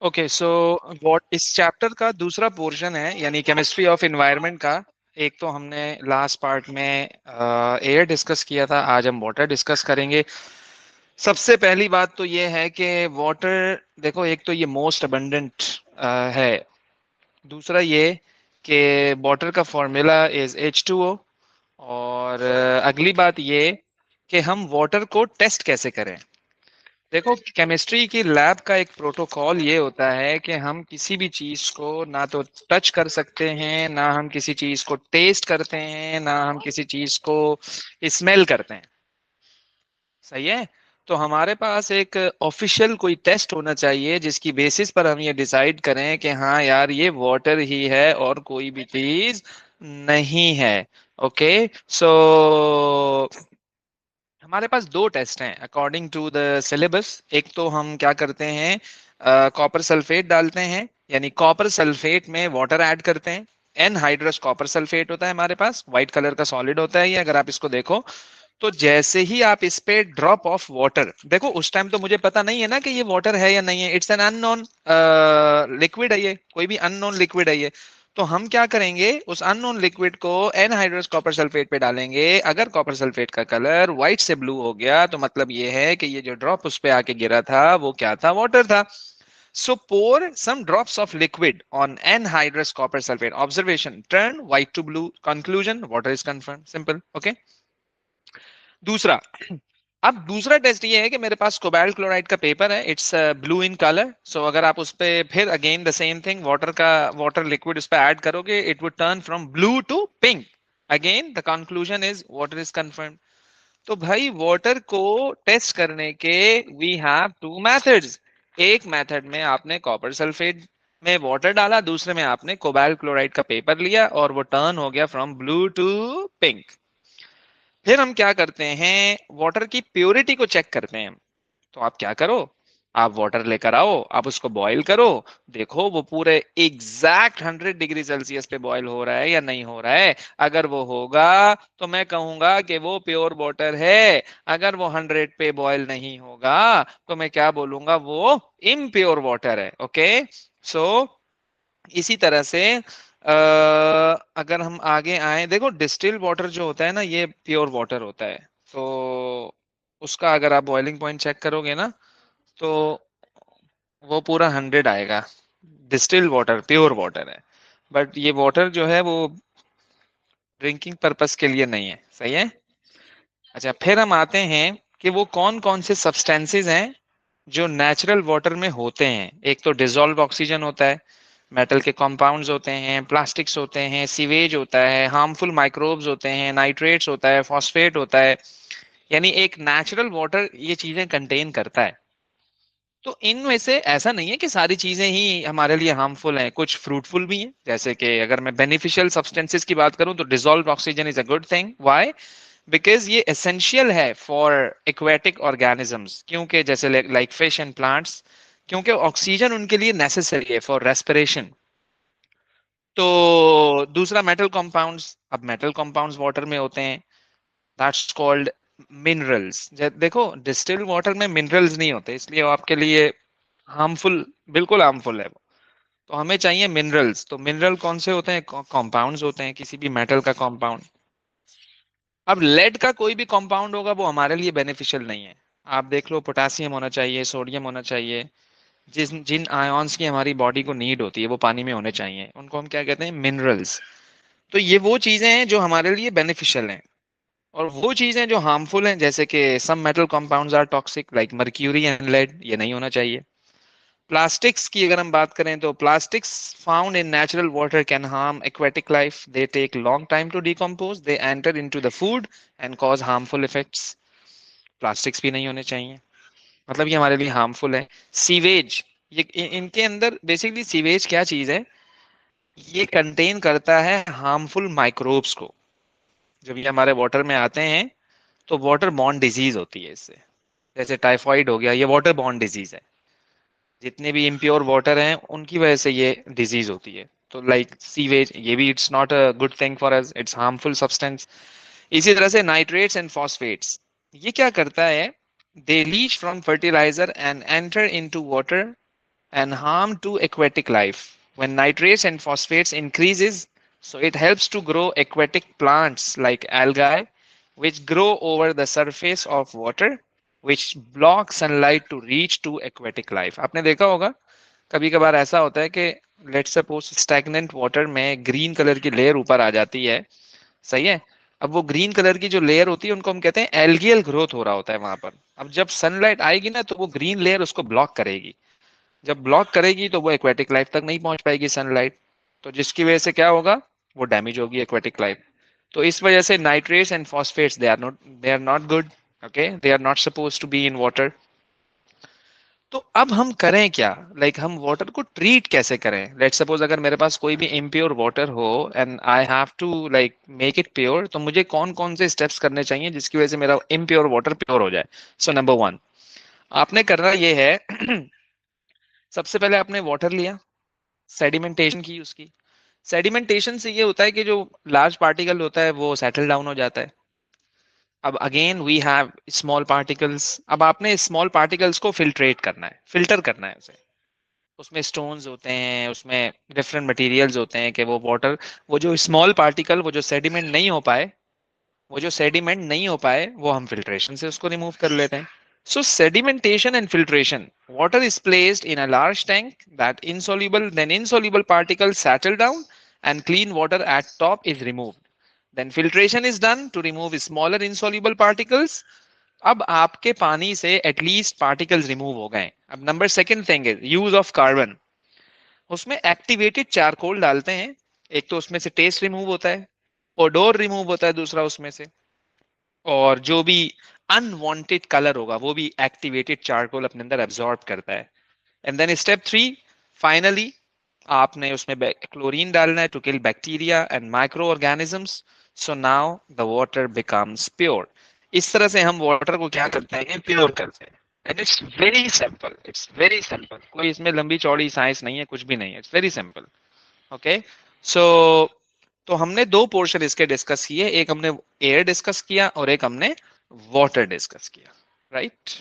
Okay so what is chapter का दूसरा portion है यानी केमिस्ट्री ऑफ एनवायरनमेंट का। एक तो हमने लास्ट पार्ट में एयर डिस्कस किया था, आज हम वाटर डिस्कस करेंगे। सबसे पहली बात तो ये है कि वाटर देखो, एक तो ये मोस्ट अबंडेंट है। दूसरा ये कि वाटर का फॉर्मूला इज H2O। और अगली बात ये कि हम वाटर को टेस्ट कैसे करें। देखो, केमिस्ट्री की लैब का एक प्रोटोकॉल ये होता है कि हम किसी भी चीज को ना तो टच कर सकते हैं, ना हम किसी चीज को टेस्ट करते हैं, ना हम किसी चीज को स्मेल करते हैं। सही है। तो हमारे पास एक ऑफिशियल कोई टेस्ट होना चाहिए जिसकी बेसिस पर हम ये डिसाइड करें कि हाँ यार ये वाटर ही है और कोई भी चीज नहीं है। ओके सो हमारे पास दो टेस्ट हैं अकॉर्डिंग टू द सिलेबस। एक तो हम क्या करते हैं, कॉपर सल्फेट डालते हैं, यानी कॉपर सल्फेट में वाटर ऐड करते हैं। एन हाइड्रस कॉपर सल्फेट होता है हमारे पास, व्हाइट कलर का सॉलिड होता है ये। अगर आप इसको देखो तो जैसे ही आप इस पे ड्रॉप ऑफ वाटर देखो, उस टाइम तो मुझे पता नहीं है ना कि ये वाटर है या नहीं है, इट्स एन अननोन लिक्विड है, ये कोई भी अननोन लिक्विड है ये। तो हम क्या करेंगे, उस अननोन लिक्विड को एनहाइड्रस कॉपर सल्फेट पे डालेंगे। अगर कॉपर सल्फेट का कलर व्हाइट से ब्लू हो गया तो मतलब ये है कि ये जो ड्रॉप उस पे आके गिरा था वो क्या था, वाटर था। So pour some drops of liquid on anhydrous copper sulfate. Observation: turn white to blue. Conclusion: water is confirmed. Simple. Okay. दूसरा, अब दूसरा टेस्ट ये है कि मेरे पास कोबाल्ट क्लोराइड का पेपर है, it's blue in colour. So अगर आप उस पे फिर again the same thing, water liquid उस पे ऐड करोगे, it would turn from blue to pink. Again the conclusion is water is confirmed. तो भाई वाटर को टेस्ट करने के वी हैव टू मेथड्स। एक मेथड में आपने कॉपर सल्फेट में वाटर डाला, दूसरे में आपने कोबाल्ट क्लोराइड का पेपर लिया और वो टर्न हो गया फ्रॉम ब्लू टू पिंक। फिर हम क्या करते हैं, वाटर की प्योरिटी को चेक करते हैं। तो आप क्या करो, आप वाटर लेकर आओ, आप उसको बॉईल करो, देखो वो पूरे एग्जैक्ट 100 डिग्री सेल्सियस पे बॉईल हो रहा है या नहीं हो रहा है। अगर वो होगा तो मैं कहूंगा कि वो प्योर वाटर है। अगर वो 100 पे बॉईल नहीं होगा तो मैं क्या बोलूंगा, वो इम्प्योर वाटर है। ओके सो इसी तरह से अगर हम आगे आए, देखो डिस्टिल वाटर जो होता है ना ये प्योर वाटर होता है। तो उसका अगर आप बॉइलिंग पॉइंट चेक करोगे ना तो वो पूरा 100 आएगा। डिस्टिल वाटर प्योर वाटर है, बट ये वाटर जो है वो ड्रिंकिंग पर्पस के लिए नहीं है। सही है। अच्छा, फिर हम आते हैं कि वो कौन कौन से सब्सटेंसेस हैं जो नेचुरल वाटर में होते हैं। एक तो डिसॉल्व ऑक्सीजन होता है, मेटल के कंपाउंड्स होते हैं, प्लास्टिक्स होते हैं, सीवेज होता है, हार्मफुल माइक्रोब्स होते हैं, नाइट्रेट्स होता है, फॉस्फेट होता है। यानी एक नेचुरल वाटर ये चीजें कंटेन करता है। तो इनमें से ऐसा नहीं है कि सारी चीजें ही हमारे लिए हार्मफुल हैं, कुछ फ्रूटफुल भी हैं। जैसे कि अगर मैं बेनिफिशियल सब्सटेंसेस की बात करूं तो dissolve oxygen is a good thing. Why? Because ये एसेंशियल है फॉर एक्वेटिक ऑर्गेनिजम्स, क्योंकि जैसे लाइक फिश एंड प्लांट्स, क्योंकि ऑक्सीजन उनके लिए नेसेसरी है फॉर रेस्पिरेशन। तो दूसरा मेटल कंपाउंड्स, अब मेटल कंपाउंड्स वाटर में होते हैं, दैट्स कॉल्ड मिनरल्स। देखो डिस्टिल्ड वाटर में मिनरल्स नहीं होते, इसलिए वो आपके लिए हार्मफुल, बिल्कुल हार्मफुल है वो। तो हमें चाहिए मिनरल्स। तो मिनरल कौन से होते हैं, कंपाउंड्स होते हैं किसी भी मेटल का कंपाउंड। अब लेड का कोई भी कंपाउंड होगा वो हमारे लिए बेनिफिशियल नहीं है। आप देख लो, पोटासियम होना चाहिए, सोडियम होना चाहिए, जिन जिन आयॉन्स की हमारी बॉडी को नीड होती है वो पानी में होने चाहिए, उनको हम क्या कहते हैं, मिनरल्स। तो ये वो चीजें हैं जो हमारे लिए बेनिफिशियल हैं। और वो चीजें जो हार्मफुल हैं, जैसे कि some metal compounds are toxic like mercury and lead, ये नहीं होना चाहिए। प्लास्टिक्स की अगर हम बात करें तो plastics found in natural water can harm aquatic life, they take long time to decompose, they enter into the food and cause harmful effects. Plastics भी नहीं होने चाहिए, मतलब ये हमारे लिए हार्मफुल है। सीवेज, ये इनके अंदर बेसिकली सीवेज क्या चीज है, ये कंटेन करता है हार्मफुल माइक्रोब्स को। जब ये हमारे वाटर में आते हैं तो वाटर बॉर्न डिजीज होती है इससे। जैसे टाइफाइड हो गया, ये वाटर बॉर्न डिजीज है। जितने भी इम्प्योर वाटर हैं उनकी वजह से ये डिजीज होती है। तो लाइक सीवेज, ये भी it's not a good thing for us, it's harmful substance. इसी तरह से नाइट्रेट्स एंड फॉस्फेट्स, ये क्या करता है, they leach from fertiliser and enter into water and harm to aquatic life. When nitrates and phosphates increases, so it helps to grow aquatic plants like algae, which grow over the surface of water, which block sunlight to reach to aquatic life. आपने देखा होगा कभी कभार ऐसा होता है कि let's suppose stagnant water में ग्रीन कलर की लेयर ऊपर आ जाती है, सही है। अब वो ग्रीन कलर की जो लेयर होती है उनको हम कहते हैं एल्गियल ग्रोथ हो रहा होता है वहां पर। अब जब सनलाइट आएगी ना तो वो ग्रीन लेयर उसको ब्लॉक करेगी, जब ब्लॉक करेगी तो वो एक्वेटिक लाइफ तक नहीं पहुंच पाएगी सनलाइट, तो जिसकी वजह से क्या होगा, वो डैमेज होगी एक्वेटिक लाइफ। तो इस वजह से nitrates and phosphates they are not good, okay, they are not suppose to be in water. तो अब हम करें क्या, हम वाटर को ट्रीट कैसे करें। लेट सपोज अगर मेरे पास कोई भी इम्प्योर वाटर हो and I have to make it pure, तो मुझे कौन कौन से स्टेप्स करने चाहिए जिसकी वजह से मेरा इम्प्योर वाटर प्योर हो जाए। सो नंबर वन, आपने करना ये है सबसे पहले आपने वाटर लिया, सेडिमेंटेशन की उसकी। सेडिमेंटेशन से ये होता है कि जो लार्ज पार्टिकल होता है वो सेटल डाउन हो जाता है। अब again we have small particles, अब आपने स्मॉल पार्टिकल्स को फिल्ट्रेट करना है, फिल्टर करना है उसे। उसमें स्टोन्स होते हैं, उसमें डिफरेंट मटेरियल्स होते हैं कि वो वाटर, वो जो स्मॉल पार्टिकल, वो जो सेडिमेंट नहीं हो पाए, वो जो सेडिमेंट नहीं हो पाए वो हम फिल्ट्रेशन से उसको रिमूव कर लेते हैं। So sedimentation and filtration. Water is placed in a large tank that insoluble particles settle down and clean water at top is removed. Then filtration is done to remove smaller insoluble particles. अब आपके पानी से at least particles remove हो गए। अब number second thing is use of carbon. उसमें activated charcoal डालते हैं, एक तो उसमें से टेस्ट रिमूव होता है, ओडोर रिमूव होता है दूसरा उसमें से, और जो भी अनवांटेड कलर होगा वो भी एक्टिवेटेड चारकोल अपने अंदर एब्जॉर्ब करता है। And then step three, finally आपने उसमें क्लोरीन डालना है to kill bacteria and micro organisms. So now the water becomes pure. इस तरह से हम वाटर को क्या करते हैं, प्योर करते हैं। And it's very simple, it's very simple, कोई इसमें लंबी चौड़ी साइंस नहीं है, कुछ भी नहीं है, इट्स वेरी सिंपल। ओके, सो तो हमने दो पोर्शन इसके डिस्कस किए, एक हमने एयर डिस्कस किया और एक हमने वाटर डिस्कस किया, राइट।